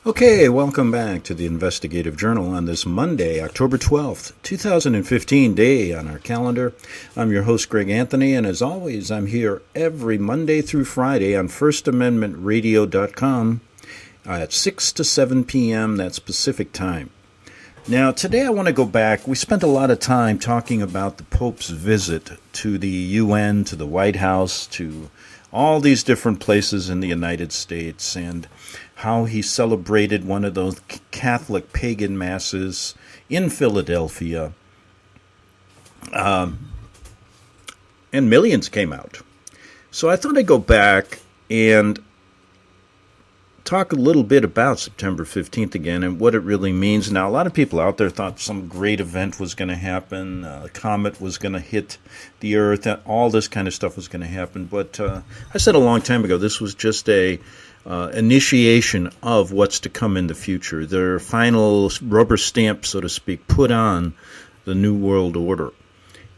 Okay, welcome back to the Investigative Journal on this Monday, October 12th, 2015 day on our calendar. I'm your host, Greg Anthony, and as always, I'm here every Monday through Friday on FirstAmendmentRadio.com at 6 to 7 p.m., that's Pacific time. Now, today I want to go back. We spent a lot of time talking about the Pope's visit to the UN, to the White House, to all these different places in the United States, and how he celebrated one of those Catholic pagan masses in Philadelphia. And millions came out. So I thought I'd go back and talk a little bit about September 15th again and what it really means. Now, a lot of people out there thought some great event was going to happen, a comet was going to hit the Earth, and all this kind of stuff was going to happen. But I said a long time ago, this was just a initiation of what's to come in the future. Their final rubber stamp, so to speak, put on the New World Order.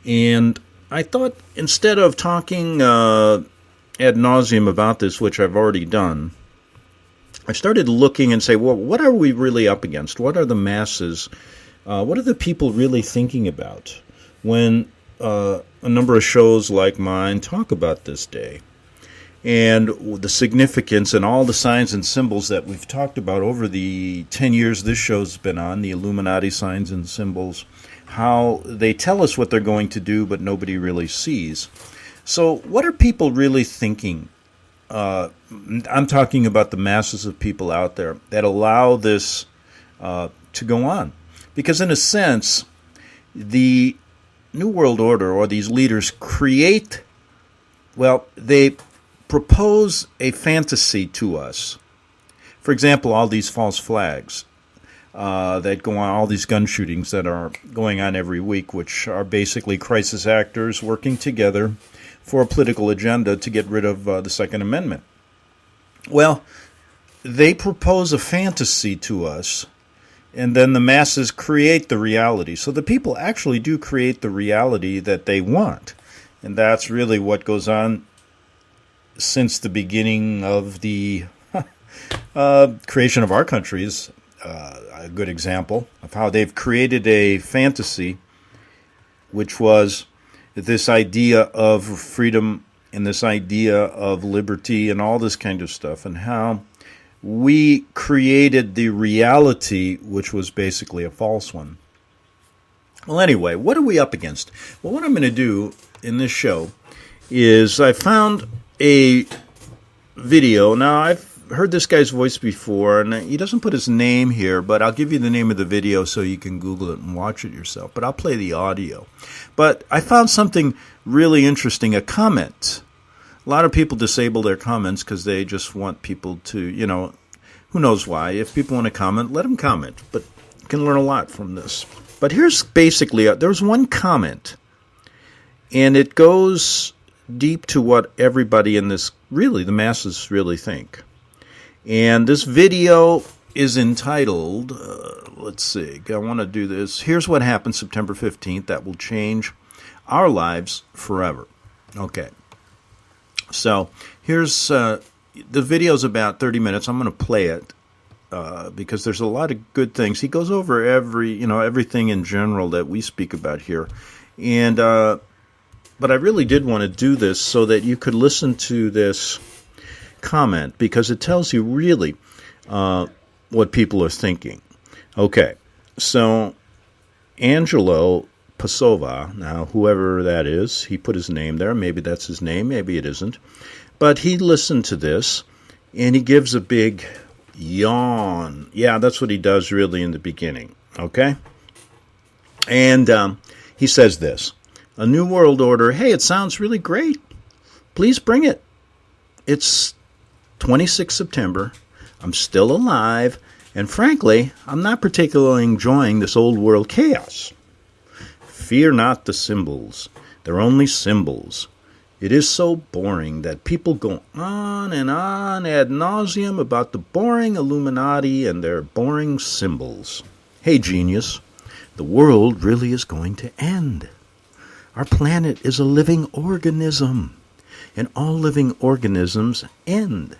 And I thought instead of talking ad nauseum about this, which I've already done, I started looking and say, well, what are we really up against? What are the masses? What are the people really thinking about when a number of shows like mine talk about this day? And the significance and all the signs and symbols that we've talked about over the 10 years this show's been on, the Illuminati signs and symbols, how they tell us what they're going to do, but nobody really sees. So what are people really thinking? I'm talking about the masses of people out there that allow this to go on. Because in a sense, the New World Order or these leaders create, they propose a fantasy to us. For example, all these false flags that go on, all these gun shootings that are going on every week, which are basically crisis actors working together for a political agenda to get rid of the Second Amendment. Well, they propose a fantasy to us, and then the masses create the reality. So the people actually do create the reality that they want. And that's really what goes on since the beginning of the creation of our country is a good example of how they've created a fantasy, which was this idea of freedom and this idea of liberty and all this kind of stuff, and how we created the reality, which was basically a false one. Well, anyway, what are we up against? Well, what I'm going to do in this show is I found a video. Now, I've heard this guy's voice before, and he doesn't put his name here, but I'll give you the name of the video so you can Google it and watch it yourself. But I'll play the audio. But I found something really interesting, a comment. A lot of people disable their comments because they just want people to, who knows why. If people want to comment, let them comment. But you can learn a lot from this. But here's basically, there's one comment, and it goes deep to what everybody in this, really, the masses really think. And this video is entitled, let's see, I want to do this. Here's what happened September 15th that will change our lives forever. Okay. So here's, the video's about 30 minutes. I'm going to play it because there's a lot of good things. He goes over everything in general that we speak about here. And, but I really did want to do this so that you could listen to this comment, because it tells you really what people are thinking. Okay, so Angelo Pasova, now whoever that is, he put his name there. Maybe that's his name, maybe it isn't. But he listened to this, and he gives a big yawn. Yeah, that's what he does really in the beginning, okay? And he says this: a new world order, hey, it sounds really great. Please bring it. It's 26 September. I'm still alive, and frankly, I'm not particularly enjoying this old world chaos. Fear not the symbols. They're only symbols. It is so boring that people go on and on ad nauseum about the boring Illuminati and their boring symbols. Hey, genius, the world really is going to end. Our planet is a living organism, and all living organisms end.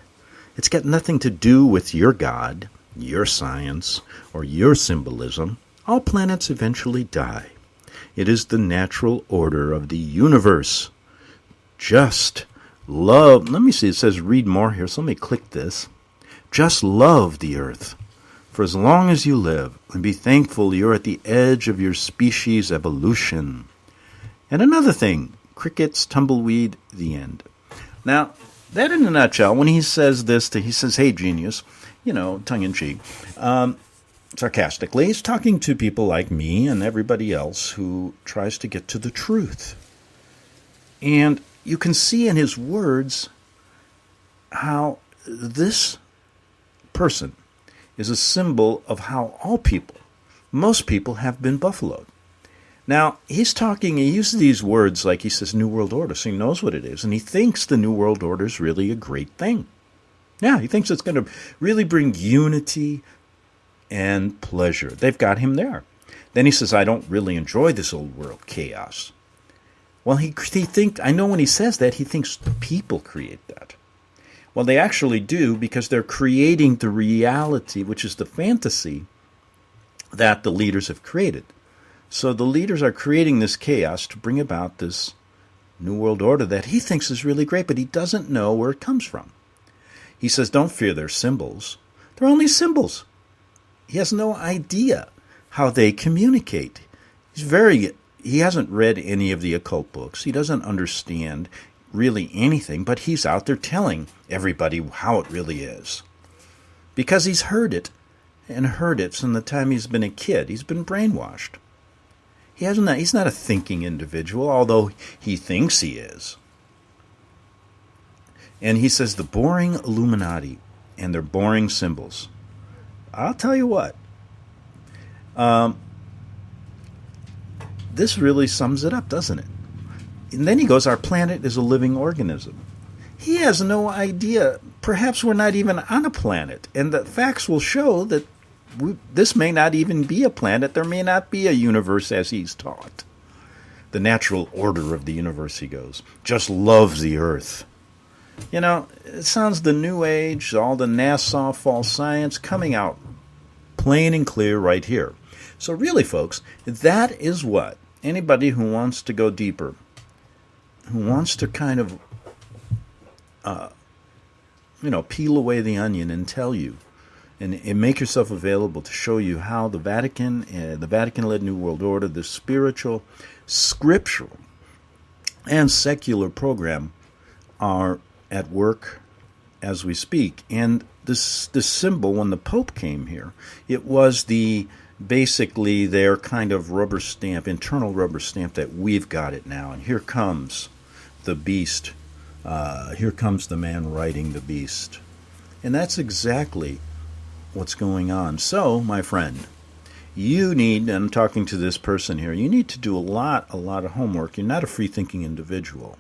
It's got nothing to do with your God. your science, or your symbolism, all planets eventually die. It is the natural order of the universe. Just love. Let me see, it says read more here, so let me click this. Just love the earth for as long as you live, and be thankful you're at the edge of your species' evolution. And another thing, crickets, tumbleweed, the end. Now, that in a nutshell, when he says this, he says, hey, genius, tongue-in-cheek, sarcastically, he's talking to people like me and everybody else who tries to get to the truth. And you can see in his words how this person is a symbol of how all people, most people, have been buffaloed. Now, he uses these words like he says New World Order, so he knows what it is, and he thinks the New World Order is really a great thing. Yeah, he thinks it's going to really bring unity and pleasure. They've got him there. Then he says, I don't really enjoy this old world chaos. Well, I know when he says that, he thinks the people create that. Well, they actually do, because they're creating the reality, which is the fantasy that the leaders have created. So the leaders are creating this chaos to bring about this New World Order that he thinks is really great, but he doesn't know where it comes from. He says, don't fear their symbols. They're only symbols. He has no idea how they communicate. He hasn't read any of the occult books. He doesn't understand really anything, but he's out there telling everybody how it really is. Because he's heard it from the time he's been a kid. He's been brainwashed. He's not a thinking individual, although he thinks he is. And he says the boring Illuminati and their boring symbols. I'll tell you what. This really sums it up, doesn't it? And then he goes, our planet is a living organism. He has no idea. Perhaps we're not even on a planet. And the facts will show that this may not even be a planet. There may not be a universe as he's taught. The natural order of the universe, he goes. Just love the earth. It sounds the New Age, all the NASA false science coming out plain and clear right here. So really, folks, that is what anybody who wants to go deeper, who wants to kind of, peel away the onion and tell you, and make yourself available to show you how the Vatican, the Vatican-led New World Order, the spiritual, scriptural, and secular program are at work as we speak. And this symbol, when the Pope came here, it was basically their kind of rubber stamp, internal rubber stamp that we've got it now. And here comes the beast. Here comes the man riding the beast. And that's exactly what's going on. So, my friend, and I'm talking to this person here, you need to do a lot of homework. You're not a free-thinking individual.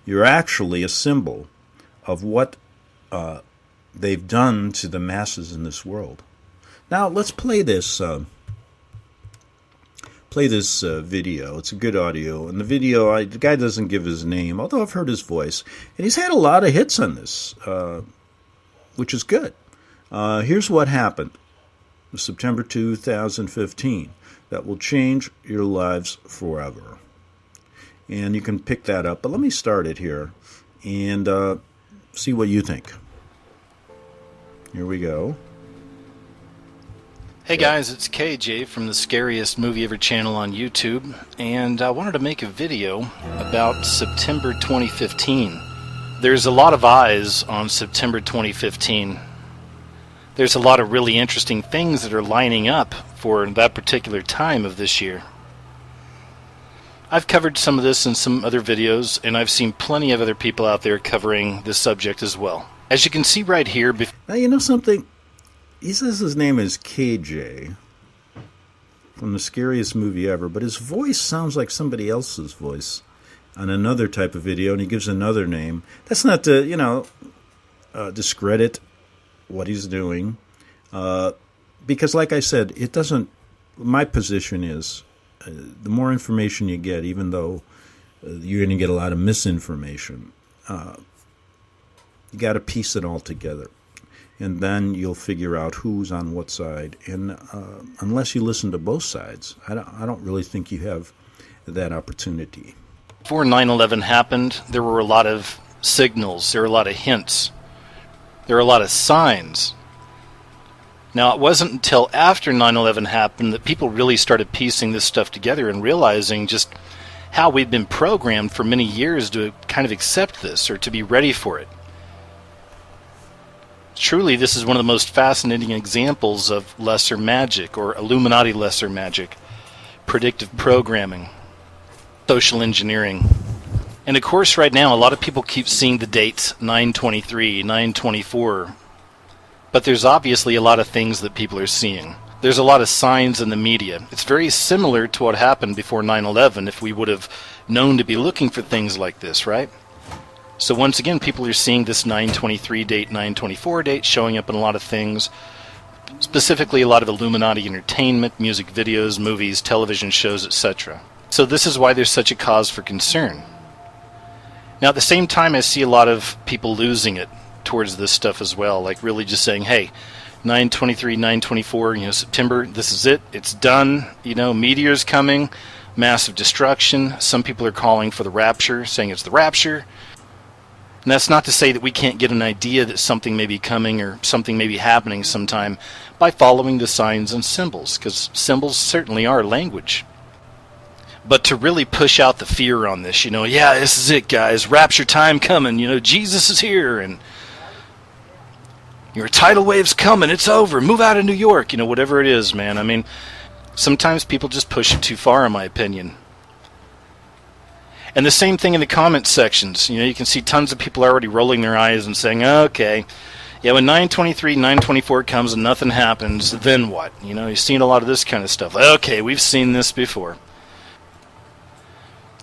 You're actually a symbol of what they've done to the masses in this world. Now, let's play this video. It's a good audio. And the video, the guy doesn't give his name, although I've heard his voice. And he's had a lot of hits on this, which is good. Here's what happened September 2015 that will change your lives forever. And you can pick that up. But let me start it here and see what you think. Here we go. Hey guys, it's KJ from the Scariest Movie Ever channel on YouTube, and I wanted to make a video about September 2015. There's a lot of eyes on September 2015. There's a lot of really interesting things that are lining up for that particular time of this year. I've covered some of this in some other videos, and I've seen plenty of other people out there covering this subject as well. As you can see right here... Now, you know something? He says his name is KJ from the Scariest Movie Ever, but his voice sounds like somebody else's voice on another type of video, and he gives another name. That's not to, discredit what he's doing, because like I said, it doesn't... My position is, the more information you get, even though you're going to get a lot of misinformation, you got to piece it all together. and then you'll figure out who's on what side. And unless you listen to both sides, I don't really think you have that opportunity. Before 9/11 happened, there were a lot of signals, there were a lot of hints, there were a lot of signs. Now, it wasn't until after 9/11 happened that people really started piecing this stuff together and realizing just how we've been programmed for many years to kind of accept this or to be ready for it. Truly, this is one of the most fascinating examples of lesser magic, or Illuminati lesser magic, predictive programming, social engineering. And of course, right now, a lot of people keep seeing the dates 9/23, 9/24, but there's obviously a lot of things that people are seeing. There's a lot of signs in the media. It's very similar to what happened before 9/11 if we would have known to be looking for things like this, right? So once again, people are seeing this 9/23 date, 9/24 date showing up in a lot of things, specifically a lot of Illuminati entertainment, music videos, movies, television shows, etc. So this is why there's such a cause for concern. Now, at the same time, I see a lot of people losing it towards this stuff as well, like really just saying, hey, 9/23, 9/24, September, this is it, it's done, meteor's coming, massive destruction. Some people are calling for the rapture, saying it's the rapture. And that's not to say that we can't get an idea that something may be coming or something may be happening sometime by following the signs and symbols, because symbols certainly are language. But to really push out the fear on this, yeah, this is it, guys, rapture time coming, Jesus is here, and your tidal wave's coming, it's over, move out of New York, whatever it is, man. I mean, sometimes people just push it too far, in my opinion. And the same thing in the comment sections. You can see tons of people already rolling their eyes and saying, okay, yeah, when 9/23, 9/24 comes and nothing happens, then what? You've seen a lot of this kind of stuff. Okay, we've seen this before.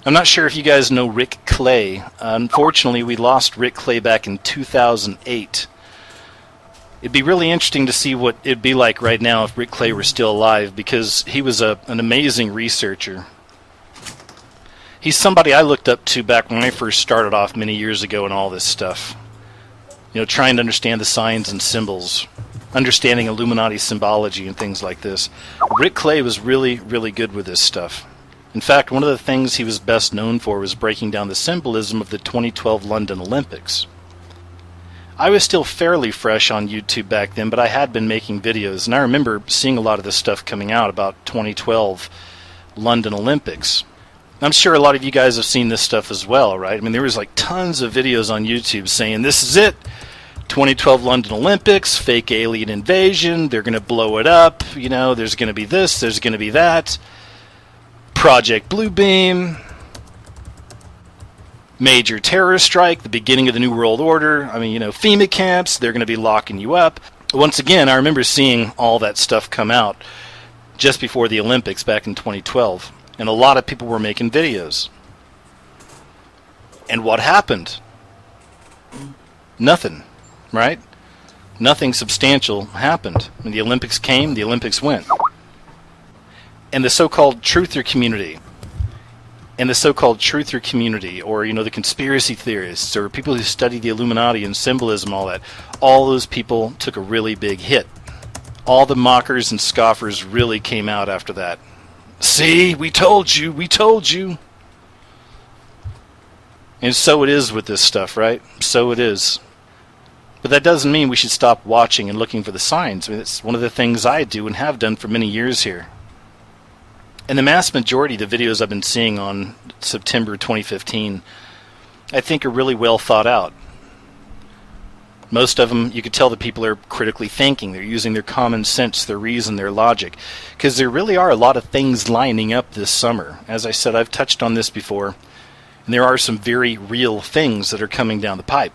I'm not sure if you guys know Rick Clay. Unfortunately, we lost Rick Clay back in 2008. It'd be really interesting to see what it'd be like right now if Rick Clay were still alive, because he was an amazing researcher. He's somebody I looked up to back when I first started off many years ago and all this stuff. Trying to understand the signs and symbols, understanding Illuminati symbology and things like this. Rick Clay was really, really good with this stuff. In fact, one of the things he was best known for was breaking down the symbolism of the 2012 London Olympics. I was still fairly fresh on YouTube back then, but I had been making videos, and I remember seeing a lot of this stuff coming out about 2012 London Olympics. I'm sure a lot of you guys have seen this stuff as well, right? I mean, there was like tons of videos on YouTube saying, this is it, 2012 London Olympics, fake alien invasion, they're going to blow it up, there's going to be this, there's going to be that, Project Bluebeam, major terror strike, the beginning of the New World Order, FEMA camps, they're going to be locking you up. Once again, I remember seeing all that stuff come out just before the Olympics back in 2012. And a lot of people were making videos. And what happened? Nothing, right? Nothing substantial happened. When the Olympics came, the Olympics went. And the so-called truther community, or, the conspiracy theorists, or people who study the Illuminati and symbolism, all those people took a really big hit. All the mockers and scoffers really came out after that. See, we told you. And so it is with this stuff, right? So it is. But that doesn't mean we should stop watching and looking for the signs. It's one of the things I do and have done for many years here. And the mass majority of the videos I've been seeing on September 2015, I think are really well thought out. Most of them, you could tell that people are critically thinking. They're using their common sense, their reason, their logic. Because there really are a lot of things lining up this summer. As I said, I've touched on this before. And there are some very real things that are coming down the pipe.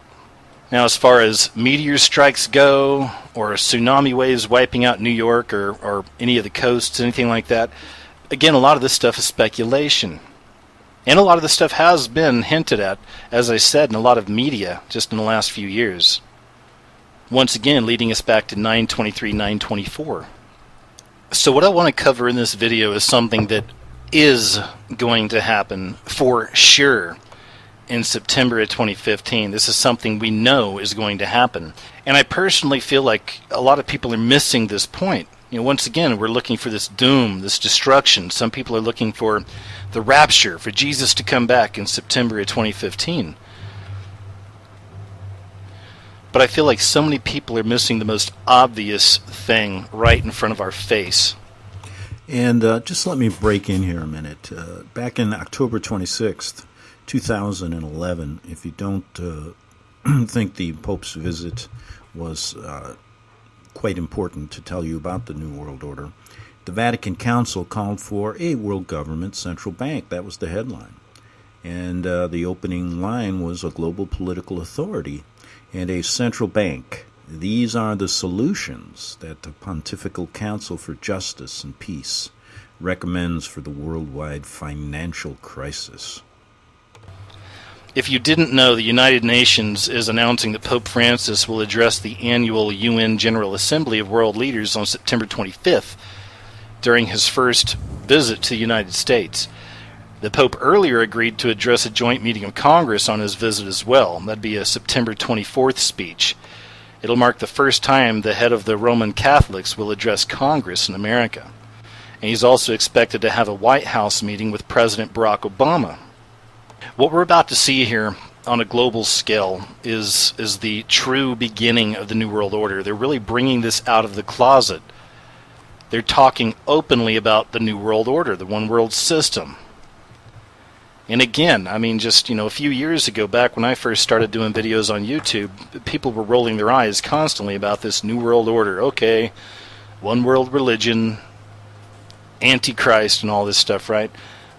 Now, as far as meteor strikes go, or tsunami waves wiping out New York, or any of the coasts, anything like that, again, a lot of this stuff is speculation. And a lot of this stuff has been hinted at, as I said, in a lot of media just in the last few years. Once again, leading us back to 9/23, 9/24. So what I want to cover in this video is something that is going to happen for sure. in September of 2015. This is something we know is going to happen. And I personally feel like a lot of people are missing this point. Once again, we're looking for this doom, this destruction. Some people are looking for the rapture, for Jesus to come back in September of 2015. But I feel like so many people are missing the most obvious thing right in front of our face. And just let me break in here a minute. Back in October 26th, 2011, if you don't think the Pope's visit was quite important to tell you about the New World Order, the Vatican Council called for a world government central bank. That was the headline. And the opening line was a global political authority and a central bank. These are the solutions that the Pontifical Council for Justice and Peace recommends for the worldwide financial crisis. If you didn't know, the United Nations is announcing that Pope Francis will address the annual UN General Assembly of World Leaders on September 25th during his first visit to the United States. The Pope earlier agreed to address a joint meeting of Congress on his visit as well. That'd be a September 24th speech. It'll mark the first time the head of the Roman Catholics will address Congress in America. And he's also expected to have a White House meeting with President Barack Obama. What we're about to see here on a global scale is the true beginning of the New World Order. They're really bringing this out of the closet. They're talking openly about the New World Order, the one world system. And again, just, a few years ago, back when I first started doing videos on YouTube, people were rolling their eyes constantly about this New World Order. Okay, one world religion, Antichrist, and all this stuff, right?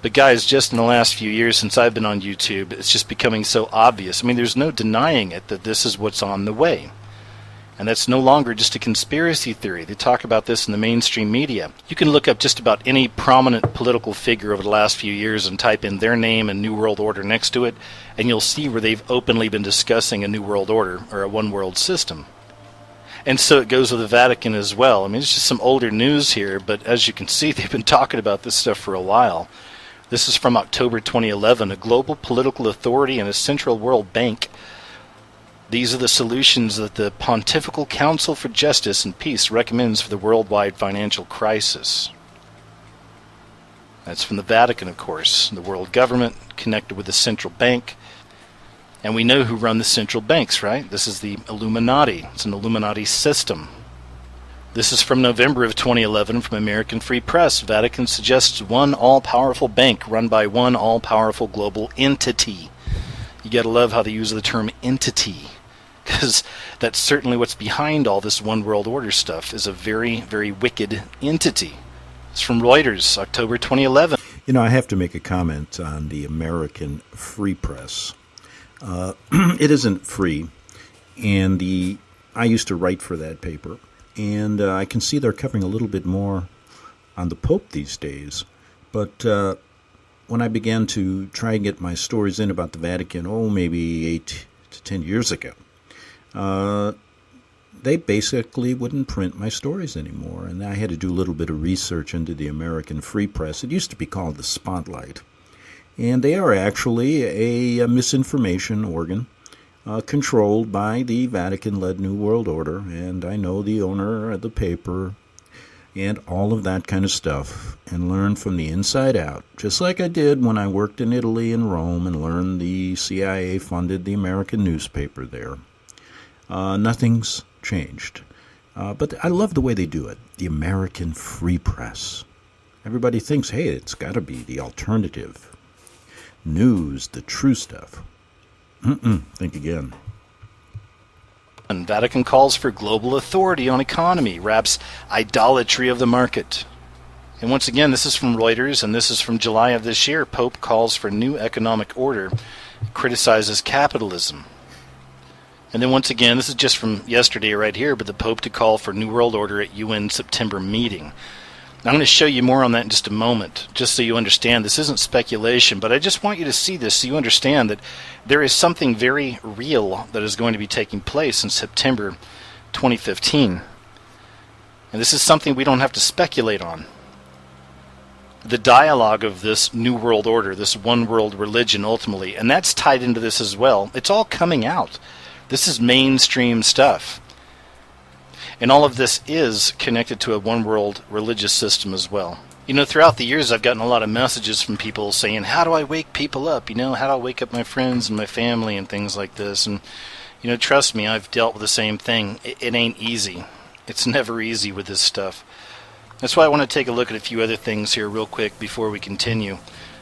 But guys, just in the last few years since I've been on YouTube, it's just becoming so obvious. There's no denying it that this is what's on the way. And that's no longer just a conspiracy theory. They talk about this in the mainstream media. You can look up just about any prominent political figure over the last few years and type in their name and New World Order next to it, and you'll see where they've openly been discussing a New World Order or a one world system. And so it goes with the Vatican as well. It's just some older news here, but as you can see, they've been talking about this stuff for a while. This is from October 2011, a global political authority and a central world bank. These are the solutions that the Pontifical Council for Justice and Peace recommends for the worldwide financial crisis. That's from the Vatican, of course, the world government connected with the central bank. And we know who run the central banks, right? This is the Illuminati. It's an Illuminati system. This is from November of 2011 from American Free Press. Vatican suggests one all-powerful bank run by one all-powerful global entity. You gotta love how they use the term entity, because that's certainly what's behind all this one world order stuff, is a very, very wicked entity. It's from Reuters, October 2011. I have to make a comment on the American Free Press. It isn't free, and I used to write for that paper, and I can see they're covering a little bit more on the Pope these days. But when I began to try and get my stories in about the Vatican, maybe 8 to 10 years ago, they basically wouldn't print my stories anymore, and I had to do a little bit of research into the American Free Press. It used to be called the Spotlight, and they are actually a misinformation organ controlled by the Vatican-led New World Order, and I know the owner of the paper and all of that kind of stuff, and learn from the inside out, just like I did when I worked in Italy and Rome and learned the CIA funded the American newspaper there. Nothing's changed. But I love the way they do it, the American Free Press. Everybody thinks, hey, it's got to be the alternative news, the true stuff. Think again. And Vatican calls for global authority on economy, wraps idolatry of the market. And once again, this is from Reuters, and this is from July of this year. Pope calls for new economic order, criticizes capitalism. And then once again, this is just from yesterday right here, but the Pope to call for New World Order at UN September meeting. Now, I'm going to show you more on that in just a moment, just so you understand. This isn't speculation, but I just want you to see this so you understand that there is something very real that is going to be taking place in September 2015. And this is something we don't have to speculate on. the dialogue of this New World Order, this one world religion ultimately, and that's tied into this as well. It's all coming out. This is mainstream stuff. And all of this is connected to a one world religious system as well. You know, throughout the years I've gotten a lot of messages from people saying, how do I wake people up? You know, how do I wake up my friends and my family and things like this? And, you know, trust me, I've dealt with the same thing. It ain't easy. It's never easy with this stuff. That's why I want to take a look at a few other things here real quick before we continue.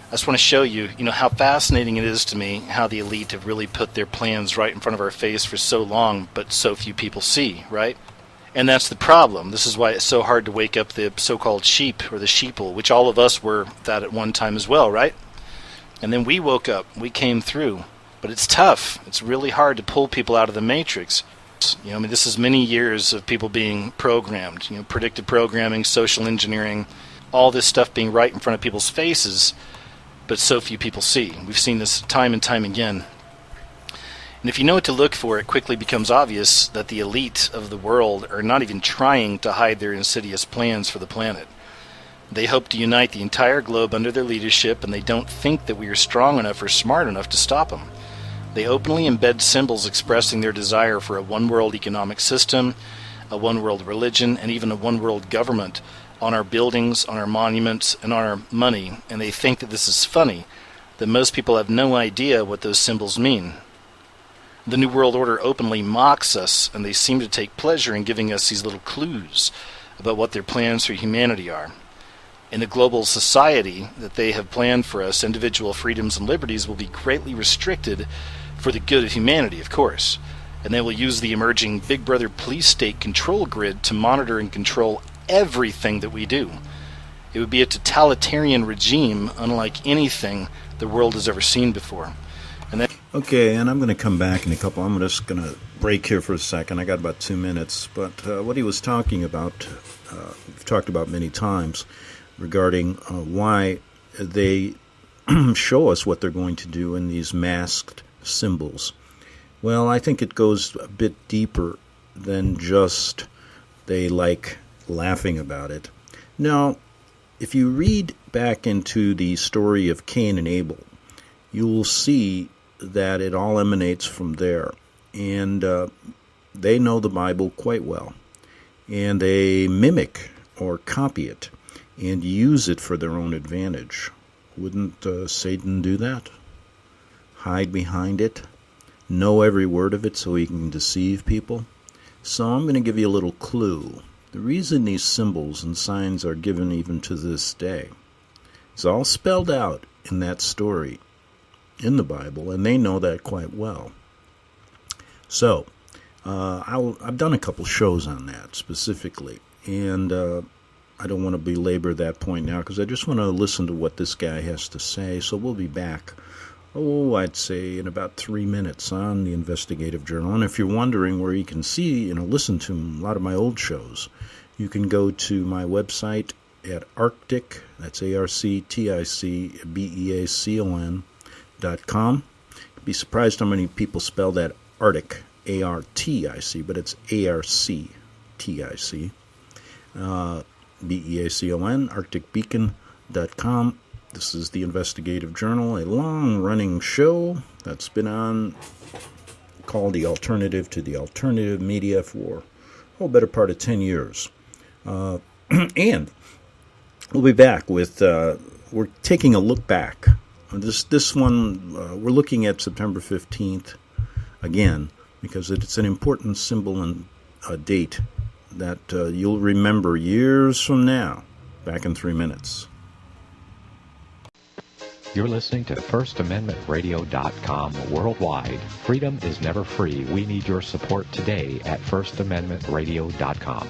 I just want to show you, how fascinating it is to me how the elite have really put their plans right in front of our face for so long, but so few people see, right? And that's the problem. This is why it's so hard to wake up the so-called sheep or the sheeple, which all of us were that at one time as well, right? And then we woke up, we came through. But it's tough. It's really hard to pull people out of the matrix. This is many years of people being programmed, predictive programming, social engineering, all this stuff being right in front of people's faces, but so few people see. We've seen this time and time again. And if you know what to look for, it quickly becomes obvious that the elite of the world are not even trying to hide their insidious plans for the planet. They hope to unite the entire globe under their leadership, and they don't think that we are strong enough or smart enough to stop them. They openly embed symbols expressing their desire for a one-world economic system, a one-world religion, and even a one-world government on our buildings, on our monuments, and on our money, and they think that this is funny, that most people have no idea what those symbols mean. The New World Order openly mocks us, and they seem to take pleasure in giving us these little clues about what their plans for humanity are. In the global society that they have planned for us, individual freedoms and liberties will be greatly restricted for the good of humanity, of course. And they will use the emerging Big Brother police state control grid to monitor and control everything that we do. It would be a totalitarian regime unlike anything the world has ever seen before. Okay, and I'm going to come back in a couple. I'm just going to break here for a second. I got about 2 minutes. But what he was talking about, we've talked about many times, regarding why they show us what they're going to do in these masked symbols. Well, I think it goes a bit deeper than just they like laughing about it. Now, if you read back into the story of Cain and Abel, you will see that it all emanates from there. And they know the Bible quite well. And they mimic or copy it and use it for their own advantage. Wouldn't Satan do that? Hide behind it? Know every word of it so he can deceive people? So I'm going to give you a little clue. The reason these symbols and signs are given even to this day is all spelled out in that story in the Bible, and they know that quite well. So I've done a couple shows on that specifically, and I don't want to belabor that point now because I just want to listen to what this guy has to say. So we'll be back, I'd say in about 3 minutes on the Investigative Journal. And if you're wondering where you can see, listen to a lot of my old shows, you can go to my website at Arctic, that's ARCTICBEACON.com. You'd be surprised how many people spell that Arctic, A-R-T-I-C, but it's A-R-C-T-I-C. BEACON, ArcticBeacon.com. This is the Investigative Journal, a long-running show that's been on, called The Alternative to the Alternative Media for a better part of 10 years. And we'll be back with, we're taking a look back. This one, we're looking at September 15th again, because it's an important symbol and date that you'll remember years from now. Back in 3 minutes. You're listening to FirstAmendmentRadio.com worldwide. Freedom is never free. We need your support today at FirstAmendmentRadio.com.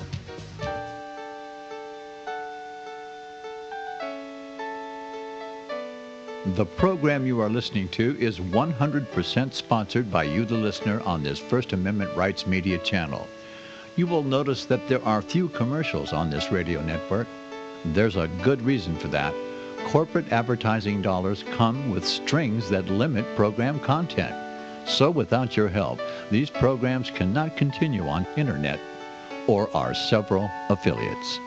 The program you are listening to is 100% sponsored by you, the listener, on this First Amendment Rights Media channel. You will notice that there are few commercials on this radio network. There's a good reason for that. Corporate advertising dollars come with strings that limit program content. So without your help, these programs cannot continue on internet or our several affiliates.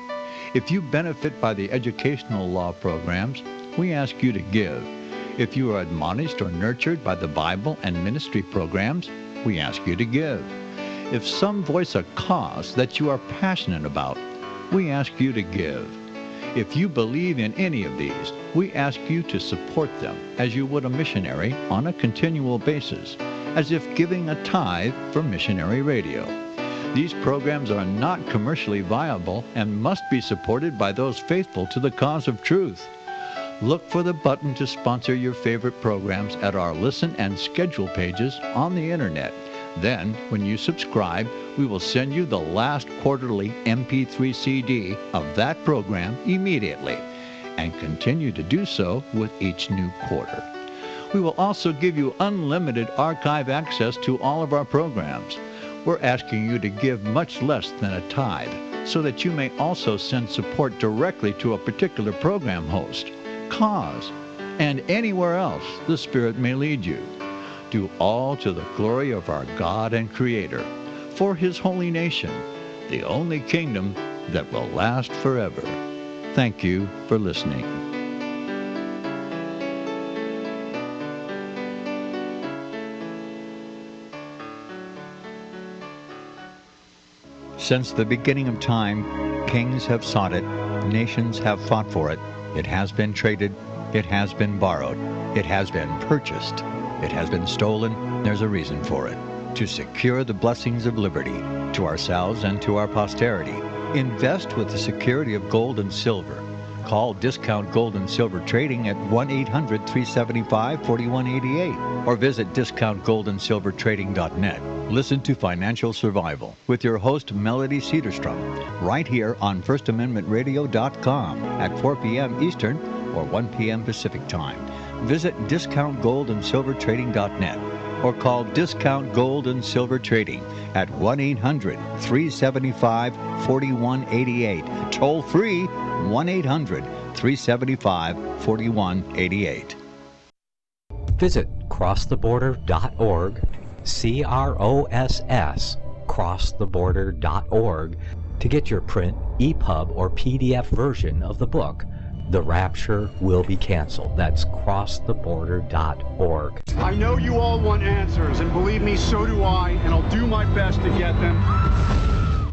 If you benefit by the educational law programs, we ask you to give. If you are admonished or nurtured by the Bible and ministry programs, we ask you to give. If some voice a cause that you are passionate about, we ask you to give. If you believe in any of these, we ask you to support them as you would a missionary on a continual basis, as if giving a tithe for missionary radio. These programs are not commercially viable and must be supported by those faithful to the cause of truth. Look for the button to sponsor your favorite programs at our listen and schedule pages on the internet. Then, when you subscribe, we will send you the last quarterly MP3 CD of that program immediately, and continue to do so with each new quarter. We will also give you unlimited archive access to all of our programs. We're asking you to give much less than a tithe, so that you may also send support directly to a particular program host, cause, and anywhere else the Spirit may lead you. Do all to the glory of our God and Creator, for His holy nation, the only kingdom that will last forever. Thank you for listening. Since the beginning of time, kings have sought it, nations have fought for it. It has been traded, it has been borrowed, it has been purchased, it has been stolen. There's a reason for it. To secure the blessings of liberty to ourselves and to our posterity, invest with the security of gold and silver. Call Discount Gold and Silver Trading at 1-800-375-4188 or visit discountgoldandsilvertrading.net. Listen to Financial Survival with your host, Melody Cedarstrom, right here on FirstAmendmentRadio.com at 4 p.m. Eastern or 1 p.m. Pacific Time. Visit discountgoldandsilvertrading.net or call Discount Gold and Silver Trading at 1-800-375-4188. Toll free, 1-800-375-4188. Visit crosstheborder.org, C-R-O-S-S, crosstheborder.org, to get your print, EPUB, or PDF version of the book, The Rapture Will Be Canceled. That's crosstheborder.org. I know you all want answers, and believe me, so do I, and I'll do my best to get them.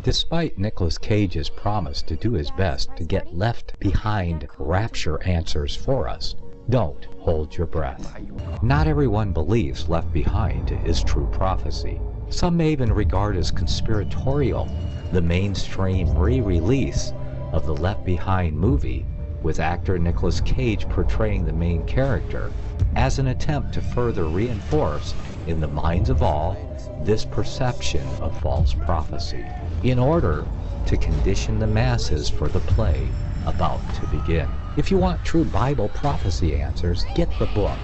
Despite Nicolas Cage's promise to do his best to get left behind rapture answers for us, don't hold your breath. Not everyone believes Left Behind is true prophecy. Some may even regard as conspiratorial the mainstream re-release of the Left Behind movie with actor Nicolas Cage portraying the main character as an attempt to further reinforce in the minds of all this perception of false prophecy in order to condition the masses for the play about to begin. If you want true Bible prophecy answers, get the book,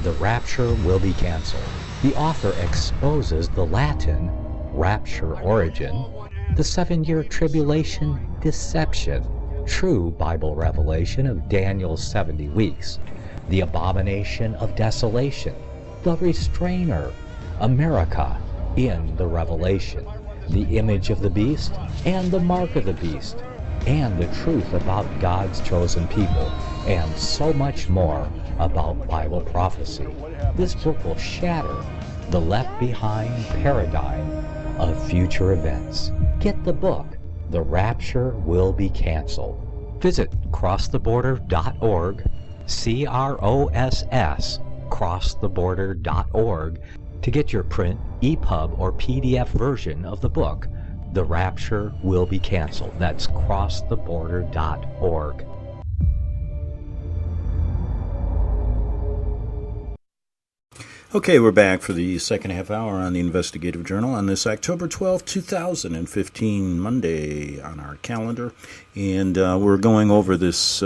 The Rapture Will Be Canceled. The author exposes the Latin rapture origin, the 7-year tribulation deception, true Bible revelation of Daniel's 70 weeks, the abomination of desolation, the restrainer, America in the Revelation, the image of the beast and the mark of the beast, and the truth about God's chosen people, and so much more about Bible prophecy. This book will shatter the Left Behind paradigm of future events. Get the book, The Rapture Will Be Canceled. Visit crosstheborder.org, C-R-O-S-S, crosstheborder.org, to get your print, EPUB, or PDF version of the book, The Rapture Will Be Canceled. That's crosstheborder.org. Okay, we're back for the second half hour on the Investigative Journal on this October 12, 2015, Monday on our calendar. And we're going over this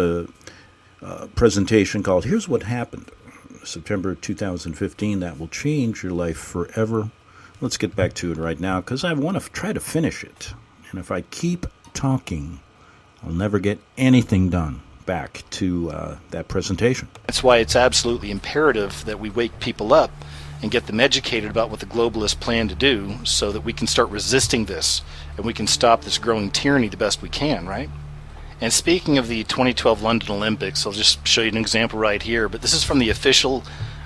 presentation called Here's What Happened, September 2015, That Will Change Your Life Forever. Let's get back to it right now because I want to try to finish it. And if I keep talking, I'll never get anything done. Back to that presentation. That's why it's absolutely imperative that we wake people up and get them educated about what the globalists plan to do so that we can start resisting this and we can stop this growing tyranny the best we can, right? And speaking of the 2012 London Olympics, I'll just show you an example right here, but this is from the official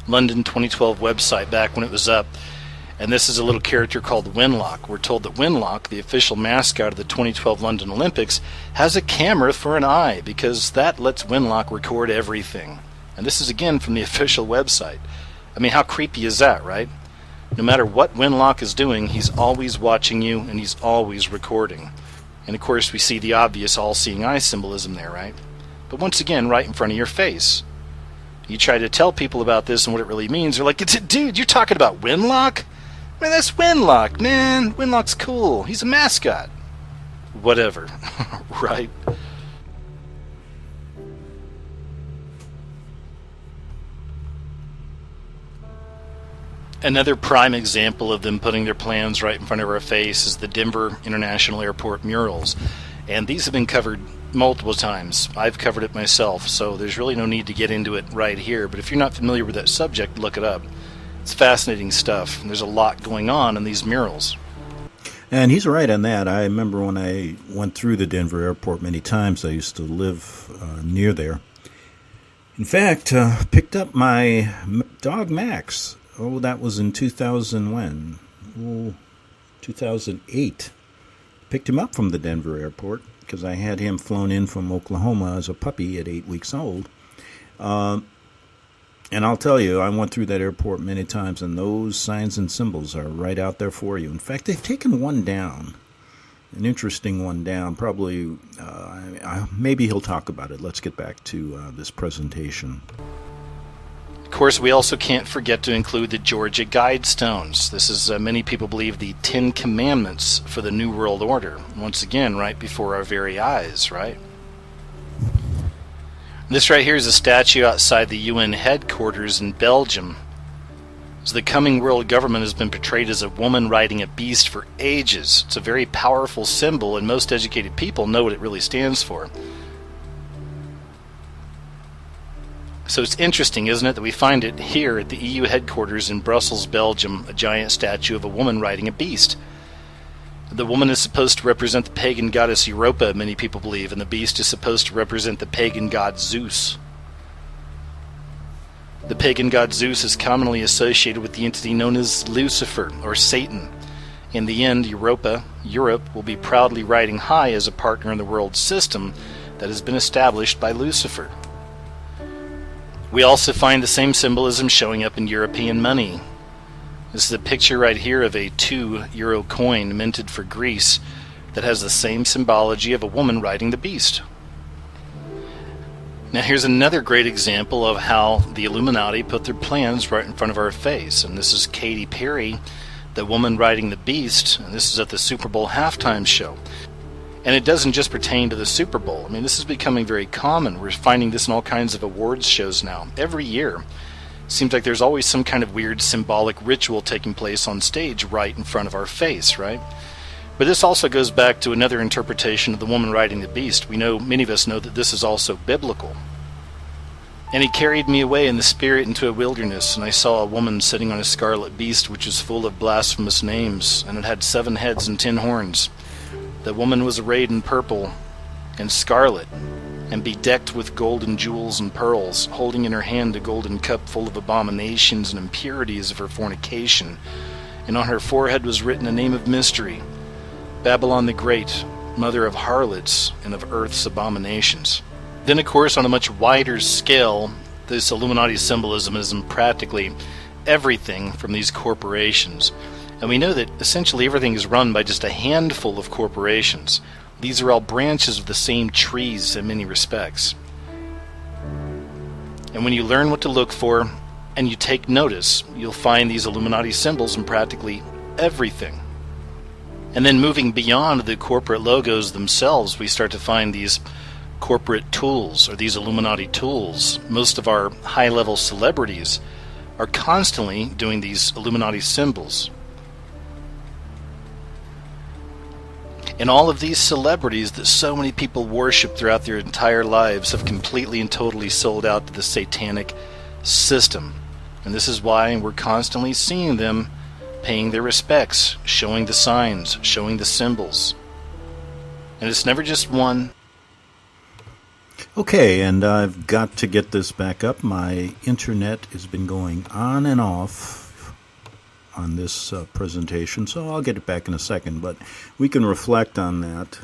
London 2012 website back when it was up. And this is a little character called Winlock. We're told that Winlock, the official mascot of the 2012 London Olympics, has a camera for an eye because that lets Winlock record everything. And this is again from the official website. I mean, how creepy is that, right? No matter what Winlock is doing, he's always watching you and he's always recording. And of course we see the obvious all-seeing eye symbolism there, right? But once again, right in front of your face. You try to tell people about this and what it really means, they're like, dude, you're talking about Winlock? Man, that's Winlock, man. Winlock's cool. He's a mascot. Whatever, right? Another prime example of them putting their plans right in front of our face is the Denver International Airport murals. And these have been covered multiple times. I've covered it myself, so there's really no need to get into it right here. But if you're not familiar with that subject, look it up. It's fascinating stuff. There's a lot going on in these murals. And he's right on that. I remember when I went through the Denver airport many times. I used to live near there. In fact, picked up my dog Max. Oh, that was in 2000 when? Oh, 2008. Picked him up from the Denver airport because I had him flown in from Oklahoma as a puppy at 8 weeks old. And I'll tell you, I went through that airport many times, and those signs and symbols are right out there for you. In fact, they've taken one down, an interesting one down. Probably, maybe he'll talk about it. Let's get back to this presentation. Of course, we also can't forget to include the Georgia Guidestones. This is, many people believe, the 10 Commandments for the New World Order. Once again, right before our very eyes, right? This right here is a statue outside the UN headquarters in Belgium. So the coming world government has been portrayed as a woman riding a beast for ages. It's a very powerful symbol, and most educated people know what it really stands for. So it's interesting, isn't it, that we find it here at the EU headquarters in Brussels, Belgium, a giant statue of a woman riding a beast. The woman is supposed to represent the pagan goddess Europa, many people believe, and the beast is supposed to represent the pagan god Zeus. The pagan god Zeus is commonly associated with the entity known as Lucifer, or Satan. In the end, Europe will be proudly riding high as a partner in the world system that has been established by Lucifer. We also find the same symbolism showing up in European money. This is a picture right here of a €2 coin minted for Greece that has the same symbology of a woman riding the beast. Now here's another great example of how the Illuminati put their plans right in front of our face. And this is Katy Perry, the woman riding the beast. And this is at the Super Bowl halftime show. And it doesn't just pertain to the Super Bowl. I mean, this is becoming very common. We're finding this in all kinds of awards shows now. Every year. Seems like there's always some kind of weird symbolic ritual taking place on stage right in front of our face, right? But this also goes back to another interpretation of the woman riding the beast. We know, many of us know, that this is also biblical. And he carried me away in the spirit into a wilderness, and I saw a woman sitting on a scarlet beast which was full of blasphemous names, and it had 7 heads and 10 horns. The woman was arrayed in purple and scarlet, and bedecked with golden jewels and pearls, holding in her hand a golden cup full of abominations and impurities of her fornication. And on her forehead was written a name of mystery, Babylon the Great, mother of harlots and of earth's abominations. Then, of course, on a much wider scale, this Illuminati symbolism is in practically everything from these corporations. And we know that essentially everything is run by just a handful of corporations. These are all branches of the same trees in many respects. And when you learn what to look for and you take notice, you'll find these Illuminati symbols in practically everything. And then moving beyond the corporate logos themselves, we start to find these corporate tools, or these Illuminati tools. Most of our high-level celebrities are constantly doing these Illuminati symbols. And all of these celebrities that so many people worship throughout their entire lives have completely and totally sold out to the satanic system. And this is why we're constantly seeing them paying their respects, showing the signs, showing the symbols. And it's never just one. Okay, and I've got to get this back up. My internet has been going on and off on this presentation, so I'll get it back in a second, but we can reflect on that.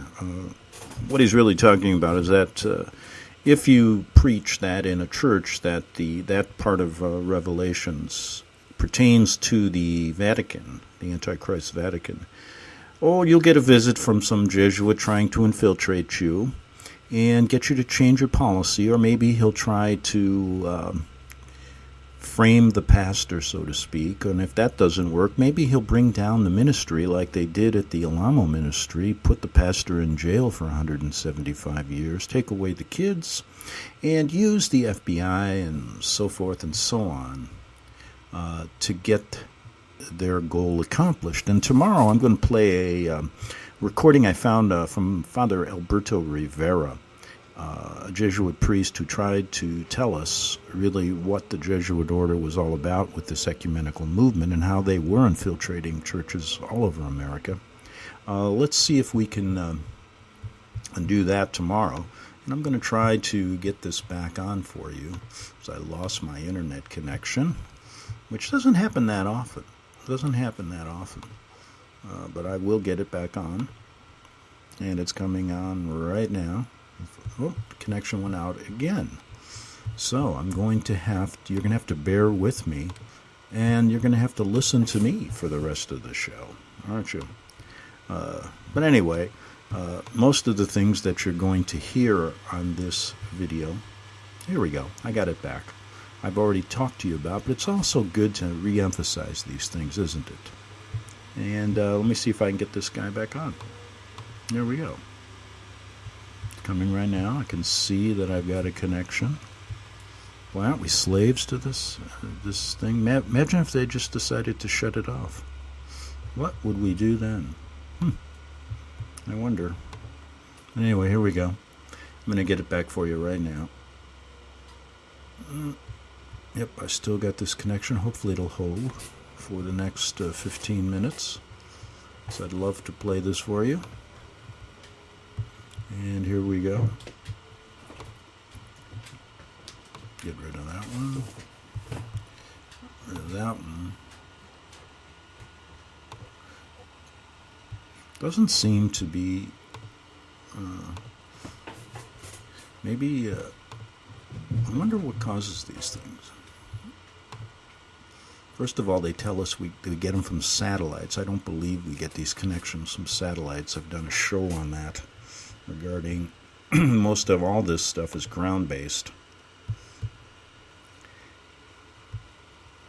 What he's really talking about is that if you preach that in a church, that that part of Revelations pertains to the Vatican, the Antichrist Vatican, or you'll get a visit from some Jesuit trying to infiltrate you and get you to change your policy, or maybe he'll try to frame the pastor, so to speak, and if that doesn't work, maybe he'll bring down the ministry like they did at the Alamo ministry, put the pastor in jail for 175 years, take away the kids, and use the FBI and so forth and so on to get their goal accomplished. And tomorrow I'm going to play a recording I found from Father Alberto Rivera, a Jesuit priest who tried to tell us really what the Jesuit order was all about with this ecumenical movement and how they were infiltrating churches all over America. Let's see if we can do that tomorrow. And I'm going to try to get this back on for you, because I lost my internet connection, which doesn't happen that often. But I will get it back on. And it's coming on right now. Oh, the connection went out again. So I'm going to you're going to have to bear with me, and you're going to have to listen to me for the rest of the show, aren't you? But anyway, most of the things that you're going to hear on this video, here we go, I got it back. I've already talked to you about, but it's also good to re-emphasize these things, isn't it? And let me see if I can get this guy back on. There we go. Coming right now. I can see that I've got a connection. Why aren't we slaves to this thing? Imagine if they just decided to shut it off. What would we do then? I wonder. Anyway, here we go. I'm going to get it back for you right now. Yep, I still got this connection. Hopefully it'll hold for the next 15 minutes. So I'd love to play this for you. And here we go. Get rid of that one. Rid of that one. Doesn't seem to be... maybe... I wonder what causes these things. First of all, they tell us we get them from satellites. I don't believe we get these connections from satellites. I've done a show on that regarding most of all this stuff is ground-based.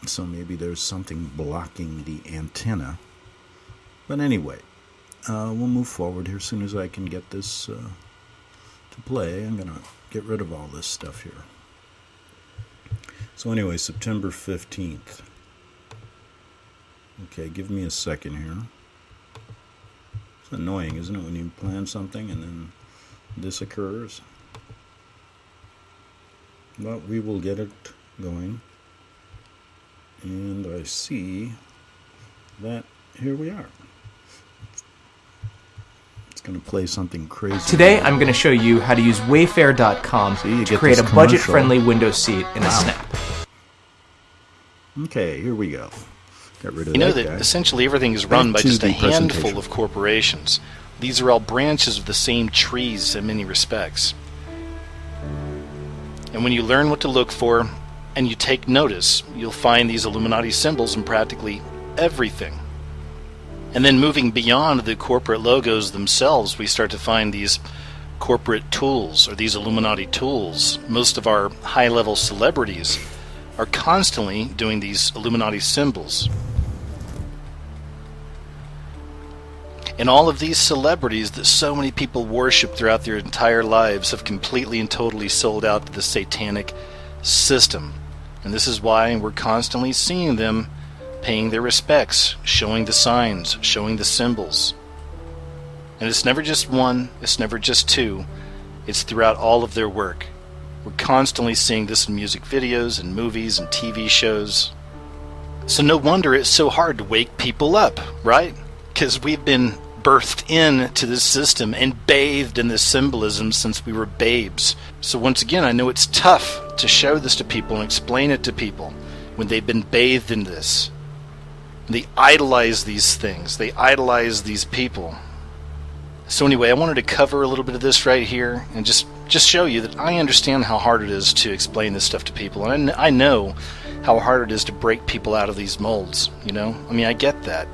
So maybe there's something blocking the antenna. But anyway, we'll move forward here as soon as I can get this to play. I'm going to get rid of all this stuff here. So anyway, September 15th. Okay, give me a second here. It's annoying, isn't it, when you plan something and then this occurs? But we will get it going. And I see that here we are. It's going to play something crazy. Today I'm going to show you how to use Wayfair.com to create a budget-friendly window seat in a snap. Okay, here we go. Get rid of you know that that guy. Essentially everything is run by just a handful of corporations. These are all branches of the same trees in many respects. And when you learn what to look for and you take notice, you'll find these Illuminati symbols in practically everything. And then moving beyond the corporate logos themselves, we start to find these corporate tools, or these Illuminati tools. Most of our high-level celebrities are constantly doing these Illuminati symbols. And all of these celebrities that so many people worship throughout their entire lives have completely and totally sold out to the satanic system. And this is why we're constantly seeing them paying their respects, showing the signs, showing the symbols. And it's never just one, it's never just two, it's throughout all of their work. We're constantly seeing this in music videos and movies and TV shows. So no wonder it's so hard to wake people up, right? Because we've been birthed into this system and bathed in this symbolism since we were babes. So once again, I know it's tough to show this to people and explain it to people when they've been bathed in this. They idolize these things. They idolize these people. So anyway, I wanted to cover a little bit of this right here and just show you that I understand how hard it is to explain this stuff to people. And I know how hard it is to break people out of these molds, you know? I mean, I get that.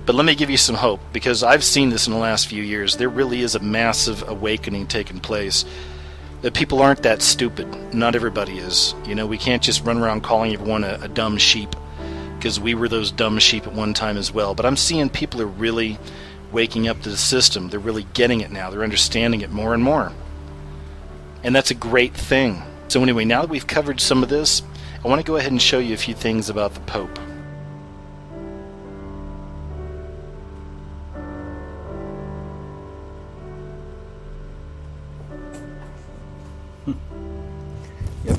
But let me give you some hope, because I've seen this in the last few years. There really is a massive awakening taking place. That people aren't that stupid. Not everybody is. You know, we can't just run around calling everyone a dumb sheep, because we were those dumb sheep at one time as well. But I'm seeing people are really waking up to the system. They're really getting it now. They're understanding it more and more. And that's a great thing. So anyway, now that we've covered some of this, I want to go ahead and show you a few things about the Pope. Yep.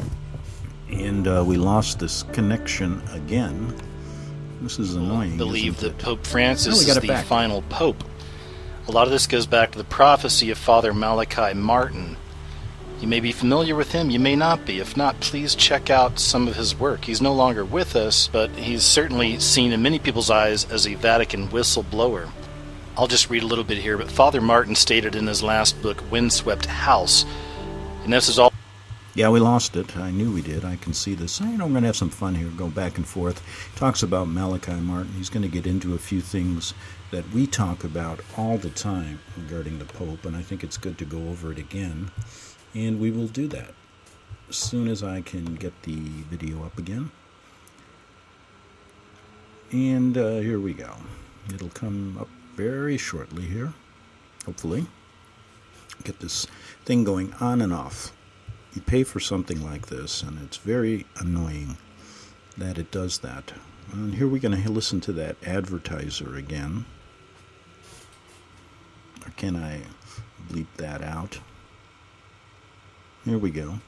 And we lost this connection again. This is annoying. I believe that Pope Francis is the final Pope. A lot of this goes back to the prophecy of Father Malachi Martin. You may be familiar with him, you may not be. If not, please check out some of his work. He's no longer with us, but he's certainly seen in many people's eyes as a Vatican whistleblower. I'll just read a little bit here, but Father Martin stated in his last book, Windswept House, and this is all... Yeah, we lost it. I knew we did. I can see this. I'm going to have some fun here, go back and forth. Talks about Malachi Martin. He's going to get into a few things that we talk about all the time regarding the Pope, and I think it's good to go over it again. And we will do that as soon as I can get the video up again. And here we go. It'll come up very shortly here, hopefully. Get this thing going on and off. You pay for something like this, and it's very annoying that it does that. And here we're going to listen to that advertiser again. Or can I bleep that out? Here we go.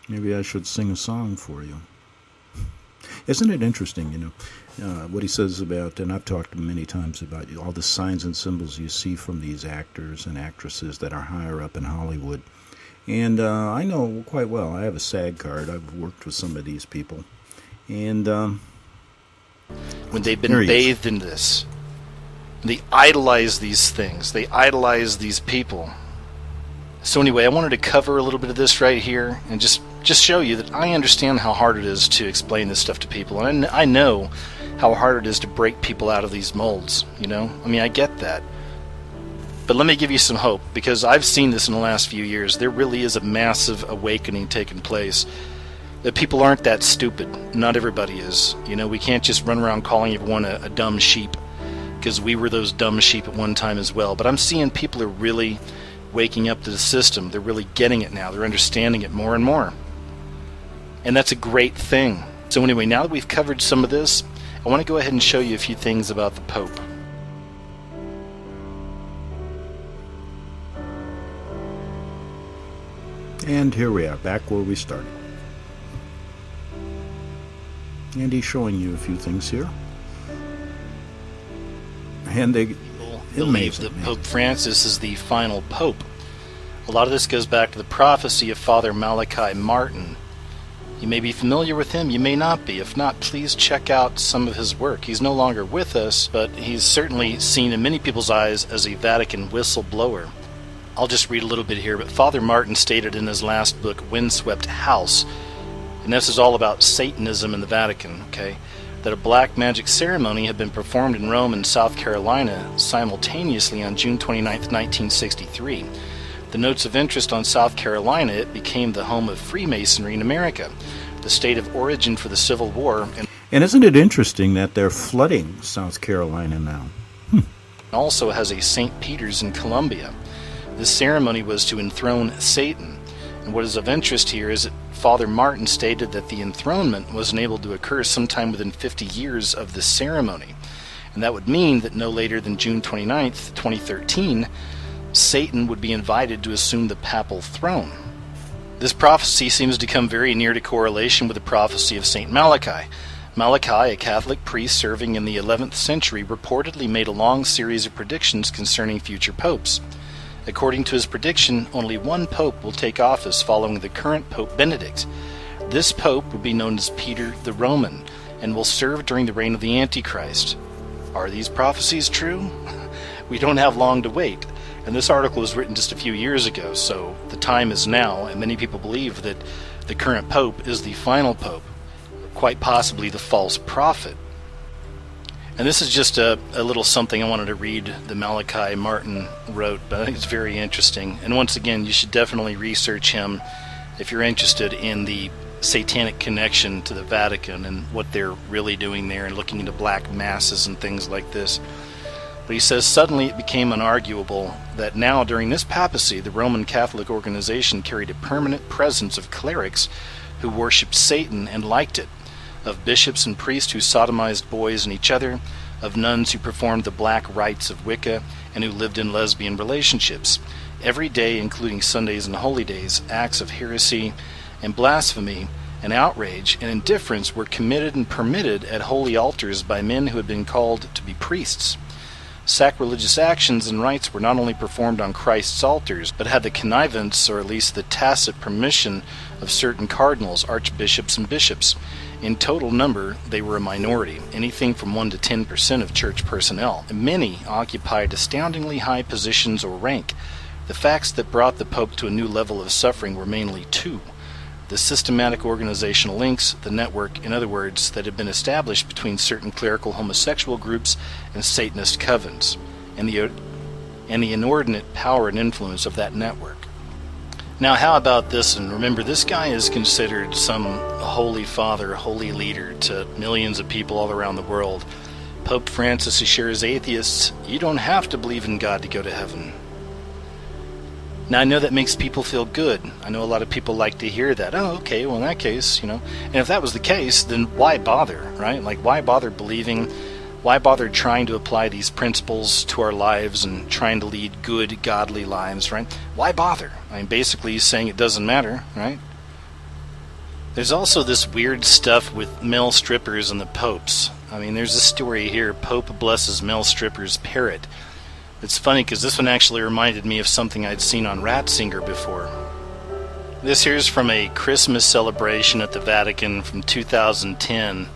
Maybe I should sing a song for you. Isn't it interesting, you know, what he says about, and I've talked many times about all the signs and symbols you see from these actors and actresses that are higher up in Hollywood. And I know quite well. I have a SAG card. I've worked with some of these people. And when they've been bathed in this, they idolize these things. They idolize these people. So anyway, I wanted to cover a little bit of this right here and just show you that I understand how hard it is to explain this stuff to people. And I know how hard it is to break people out of these molds, you know? I mean, I get that. But let me give you some hope, because I've seen this in the last few years. There really is a massive awakening taking place. That people aren't that stupid. Not everybody is. You know, we can't just run around calling everyone a dumb sheep, because we were those dumb sheep at one time as well. But I'm seeing people are really waking up to the system. They're really getting it now. They're understanding it more and more. And that's a great thing. So anyway, now that we've covered some of this, I want to go ahead and show you a few things about the Pope. And here we are, back where we started. And he's showing you a few things here. And they believe that Pope Francis is the final Pope. A lot of this goes back to the prophecy of Father Malachi Martin. You may be familiar with him, you may not be. If not, please check out some of his work. He's no longer with us, but he's certainly seen in many people's eyes as a Vatican whistleblower. I'll just read a little bit here, but Father Martin stated in his last book, Windswept House, and this is all about Satanism in the Vatican, okay, that a black magic ceremony had been performed in Rome and South Carolina simultaneously on June 29, 1963. The notes of interest on South Carolina, it became the home of Freemasonry in America, the state of origin for the Civil War. And isn't it interesting that they're flooding South Carolina now? Also has a St. Peter's in Columbia. This ceremony was to enthrone Satan. And what is of interest here is that Father Martin stated that the enthronement wasn't able to occur sometime within 50 years of this ceremony. And that would mean that no later than June 29th, 2013, Satan would be invited to assume the papal throne. This prophecy seems to come very near to correlation with the prophecy of St. Malachi. Malachi, a Catholic priest serving in the 11th century, reportedly made a long series of predictions concerning future popes. According to his prediction, only one pope will take office following the current Pope Benedict. This pope will be known as Peter the Roman and will serve during the reign of the Antichrist. Are these prophecies true? We don't have long to wait. And this article was written just a few years ago, so the time is now, and many people believe that the current pope is the final pope, quite possibly the false prophet. And this is just a little something I wanted to read that Malachi Martin wrote, but I think it's very interesting. And once again, you should definitely research him if you're interested in the satanic connection to the Vatican and what they're really doing there and looking into black masses and things like this. But he says, suddenly it became unarguable that now during this papacy, the Roman Catholic organization carried a permanent presence of clerics who worshipped Satan and liked it, of bishops and priests who sodomized boys and each other, of nuns who performed the black rites of Wicca and who lived in lesbian relationships. Every day, including Sundays and holy days, acts of heresy and blasphemy and outrage and indifference were committed and permitted at holy altars by men who had been called to be priests. Sacrilegious actions and rites were not only performed on Christ's altars, but had the connivance, or at least the tacit permission, of certain cardinals, archbishops, and bishops. In total number, they were a minority, anything from 1 to 10% of church personnel. Many occupied astoundingly high positions or rank. The facts that brought the Pope to a new level of suffering were mainly two: the systematic organizational links, the network, in other words, that had been established between certain clerical homosexual groups and Satanist covens, and the inordinate power and influence of that network. Now, how about this? And remember, this guy is considered some holy father, holy leader to millions of people all around the world. Pope Francis assures atheists, you don't have to believe in God to go to heaven. Now, I know that makes people feel good. I know a lot of people like to hear that. Oh, okay, well, in that case, and if that was the case, then why bother, right? Like, why bother believing? Why bother trying to apply these principles to our lives and trying to lead good, godly lives, right? Why bother? I mean, basically, he's saying it doesn't matter, right? There's also this weird stuff with male strippers and the popes. I mean, there's a story here, Pope blesses male stripper's parrot. It's funny because this one actually reminded me of something I'd seen on Ratzinger before. This here's from a Christmas celebration at the Vatican from 2010.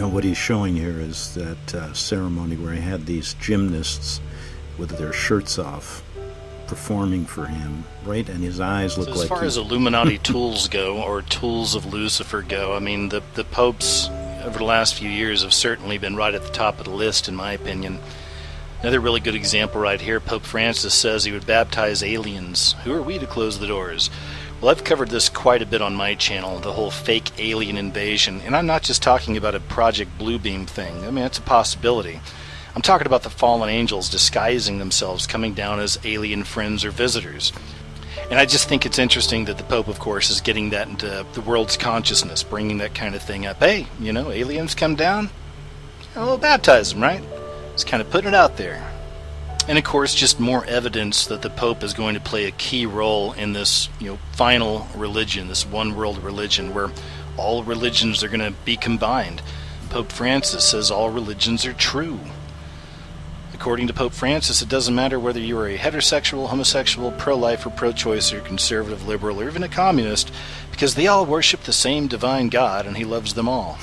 What he's showing here is that ceremony where he had these gymnasts with their shirts off performing for him, right? And his eyes look like... As far as Illuminati tools go, or tools of Lucifer go, I mean, the popes over the last few years have certainly been right at the top of the list, in my opinion. Another really good example right here, Pope Francis says he would baptize aliens. Who are we to close the doors? Well, I've covered this quite a bit on my channel, the whole fake alien invasion, and I'm not just talking about a Project Bluebeam thing. I mean, it's a possibility. I'm talking about the fallen angels disguising themselves, coming down as alien friends or visitors. And I just think it's interesting that the Pope, of course, is getting that into the world's consciousness, bringing that kind of thing up. Hey, aliens come down? We'll baptize them, right? Just kind of putting it out there. And, of course, just more evidence that the Pope is going to play a key role in this, final religion, this one-world religion, where all religions are going to be combined. Pope Francis says all religions are true. According to Pope Francis, it doesn't matter whether you are a heterosexual, homosexual, pro-life or pro-choice or conservative, liberal, or even a communist, because they all worship the same divine God and he loves them all.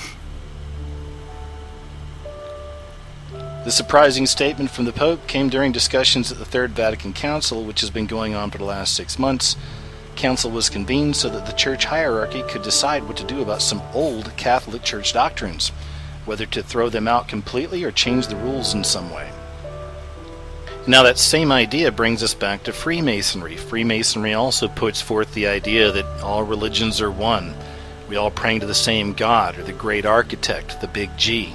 The surprising statement from the Pope came during discussions at the Third Vatican Council, which has been going on for the last 6 months. Council was convened so that the church hierarchy could decide what to do about some old Catholic Church doctrines, whether to throw them out completely or change the rules in some way. Now that same idea brings us back to Freemasonry. Freemasonry also puts forth the idea that all religions are one. We all praying to the same God, or the great architect, the big G.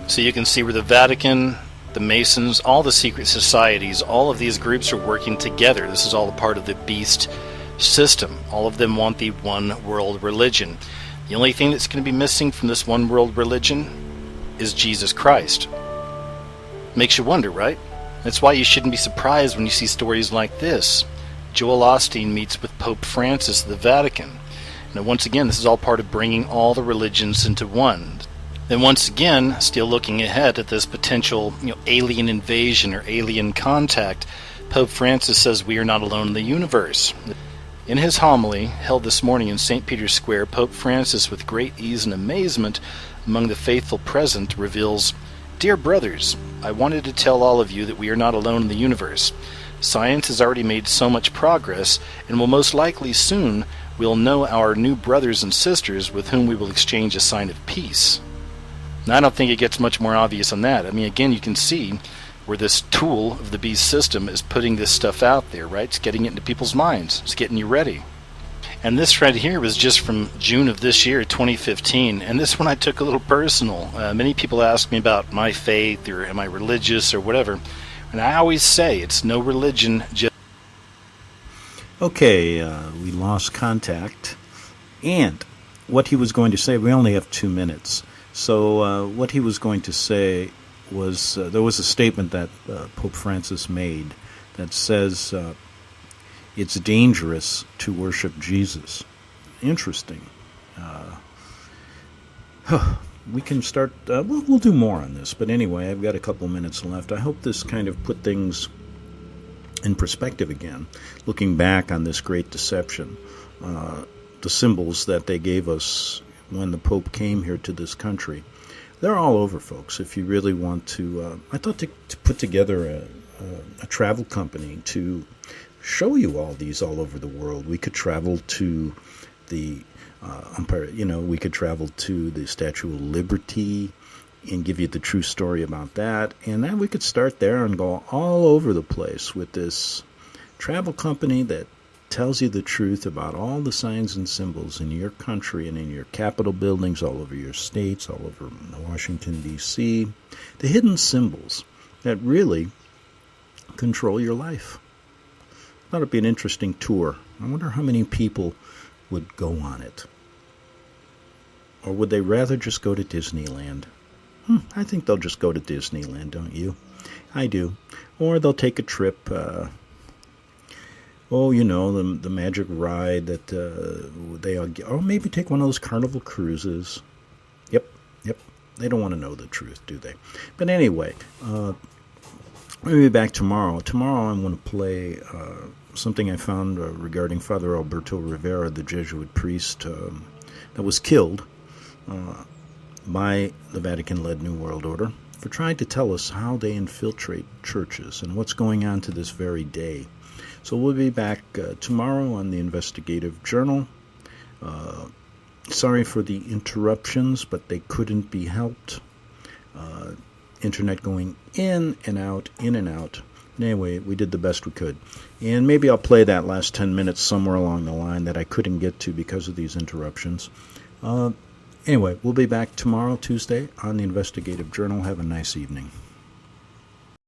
So you can see where the Vatican, the Masons, all the secret societies, all of these groups are working together. This is all a part of the beast system. All of them want the one world religion. The only thing that's going to be missing from this one world religion is Jesus Christ. Makes you wonder, right? That's why you shouldn't be surprised when you see stories like this. Joel Osteen meets with Pope Francis at the Vatican. Now, once again, this is all part of bringing all the religions into one. Then once again, still looking ahead at this potential alien invasion or alien contact, Pope Francis says we are not alone in the universe. In his homily, held this morning in St. Peter's Square, Pope Francis, with great ease and amazement among the faithful present, reveals, "Dear brothers, I wanted to tell all of you that we are not alone in the universe. Science has already made so much progress, and will most likely soon we'll know our new brothers and sisters with whom we will exchange a sign of peace." Now, I don't think it gets much more obvious than that. I mean, again, you can see where this tool of the beast system is putting this stuff out there, right? It's getting it into people's minds. It's getting you ready. And this right here was just from June of this year, 2015. And this one I took a little personal. Many people ask me about my faith, or am I religious, or whatever. And I always say it's no religion, just... Okay, we lost contact. And what he was going to say, we only have 2 minutes. So what he was going to say was, there was a statement that Pope Francis made that says it's dangerous to worship Jesus. Interesting. We can start, we'll do more on this, but anyway, I've got a couple minutes left. I hope this kind of put things in perspective again, looking back on this great deception, the symbols that they gave us when the Pope came here to this country. They're all over, folks. If you really want to, I thought to put together a travel company to show you all these all over the world. We could travel to the we could travel to the Statue of Liberty and give you the true story about that. And then we could start there and go all over the place with this travel company that tells you the truth about all the signs and symbols in your country and in your Capitol buildings, all over your states, all over Washington, D.C., the hidden symbols that really control your life. I thought it'd be an interesting tour. I wonder how many people would go on it. Or would they rather just go to Disneyland? I think they'll just go to Disneyland, don't you? I do. Or they'll take a trip... the magic ride that they all get. Or maybe take one of those Carnival cruises. Yep. They don't want to know the truth, do they? But anyway, we'll be back tomorrow. Tomorrow I'm going to play something I found regarding Father Alberto Rivera, the Jesuit priest that was killed by the Vatican-led New World Order for trying to tell us how they infiltrate churches and what's going on to this very day. So we'll be back tomorrow on the Investigative Journal. Sorry for the interruptions, but they couldn't be helped. Internet going in and out. Anyway, we did the best we could. And maybe I'll play that last 10 minutes somewhere along the line that I couldn't get to because of these interruptions. Anyway, we'll be back tomorrow, Tuesday, on the Investigative Journal. Have a nice evening.